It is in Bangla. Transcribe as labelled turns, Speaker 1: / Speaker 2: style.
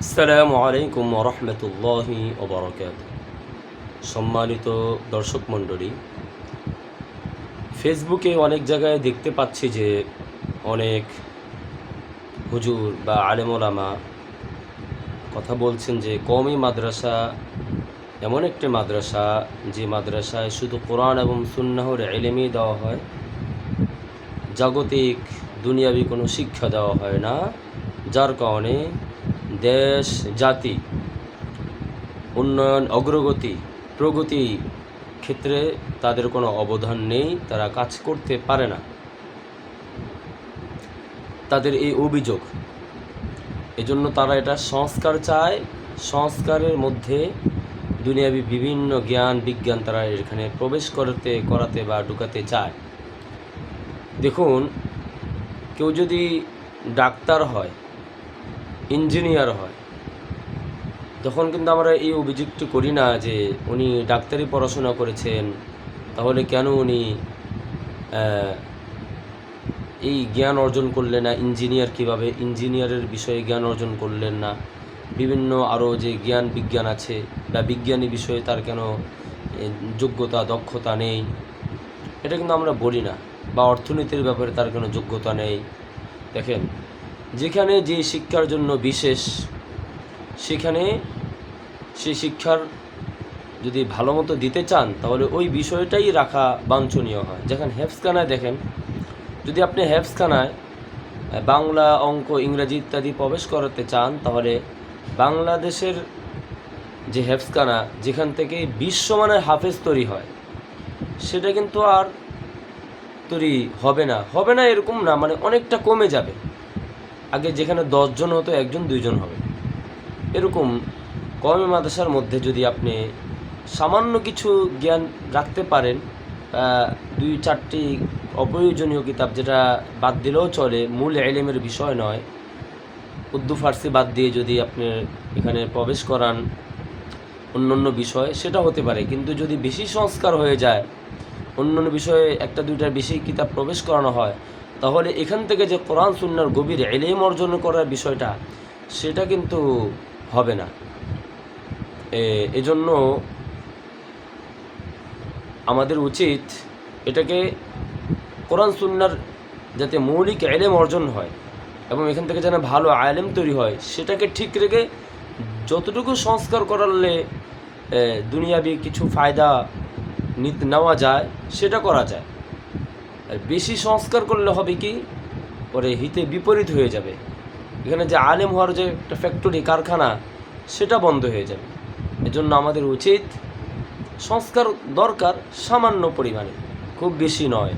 Speaker 1: আসসালামু আলাইকুম ওয়া রাহমাতুল্লাহি ওয়া বারাকাতুহু। সম্মানিত দর্শক মণ্ডলী, ফেসবুকে অনেক জায়গায় দেখতে পাচ্ছি যে অনেক হুজুর বা আলেম ওলামা কথা বলছেন যে কওমি মাদ্রাসা এমন একটি মাদ্রাসা যে মাদ্রাসায় শুধু কোরআন এবং সুন্নাহর ইলমই দেওয়া হয়, জাগতিক দুনিয়াবি কোনো শিক্ষা দেওয়া হয় না, যার কারণে দেশ জাতি উন্নয়ন অগ্রগতি প্রগতি ক্ষেত্রে তাদের কোনো অবদান নেই, তারা কাজ করতে পারে না। তাদের এই অভিযোগ, এজন্য তারা এটা সংস্কার চায়। সংস্কারের মধ্যে দুনিয়াবি বিভিন্ন জ্ঞান বিজ্ঞান তারা এখানে প্রবেশ করাতে বা ঢুকাতে চায়। দেখুন, কেউ যদি ডাক্তার হয়, ইঞ্জিনিয়ার হয়, তখন কিন্তু আমরা এই অভিযোগটি করি না যে উনি ডাক্তারি পড়াশোনা করেছেন, তাহলে কেন উনি এই জ্ঞান অর্জন করলেন না, ইঞ্জিনিয়ারের বিষয়ে জ্ঞান অর্জন করলেন না, বিভিন্ন আরও যে জ্ঞান বিজ্ঞান আছে বা বিজ্ঞানী বিষয়ে তার কেন যোগ্যতা দক্ষতা নেই, এটা কিন্তু আমরা বলি না। বা অর্থনীতির ব্যাপারে তার কোনো যোগ্যতা নেই। দেখেন, যেখানে যে শিক্ষার জন্য বিশেষ, সেখানে সেই শিক্ষার যদি ভালো মতো দিতে চান তাহলে ওই বিষয়টাই রাখা বাঞ্ছনীয় হয়। যেখানে হেফজখানায় দেখেন, যদি আপনি হেফজখানায় বাংলা, অঙ্ক, ইংরেজি ইত্যাদি প্রবেশ করাতে চান, তাহলে বাংলাদেশের যে হেফজখানা, যেখান থেকে বিশ্বমানের হাফেজ তৈরি হয়, সেটা কিন্তু আর তৈরি হবে না এরকম না, মানে অনেকটা কমে যাবে। আগে যেখানে 10 জন হতো, 1 জন 2 জন হবে। এরকম কওমি মাদ্রাসার মধ্যে যদি আপনি সামান্য কিছু জ্ঞান রাখতে পারেন, 2-4টি অপ্রয়োজনীয় কিতাব যেটা বাদ দিলেও চলে, মূল ইলমের বিষয় নয়, উর্দু ফার্সি বাদ দিয়ে যদি আপনি এখানে প্রবেশ করান অন্য বিষয়, সেটা হতে পারে। কিন্তু যদি বেশি সংস্কার হয়ে যায়, অন্য বিষয়ে 1-2টার বেশি কিতাব প্রবেশ করানো হয়, তাহলে এখান থেকে যে কোরআন সুন্নাহর গভীর ইলম অর্জন করার বিষয়টা, সেটা কিন্তু হবে না। এজন্য আমাদের উচিত এটাকে কোরআন সুন্নাহর যাতে মৌলিক ইলম অর্জন হয় এবং এখান থেকে যেন ভালো আলেম তৈরি হয়, সেটাকে ঠিক রেখে যতটুকু সংস্কার করালে দুনিয়াবি কিছু ফায়দা নেওয়া যায়, সেটা করা যায়। আর বেশি সংস্কার করলে হবে কি, পরে হিতে বিপরীত হয়ে যাবে। এখানে যে আলেম হওয়ার যে একটা ফ্যাক্টরি, কারখানা, সেটা বন্ধ হয়ে যাবে। এজন্য আমাদের উচিত সংস্কার দরকার সামান্য পরিমাণে, খুব বেশি নয়।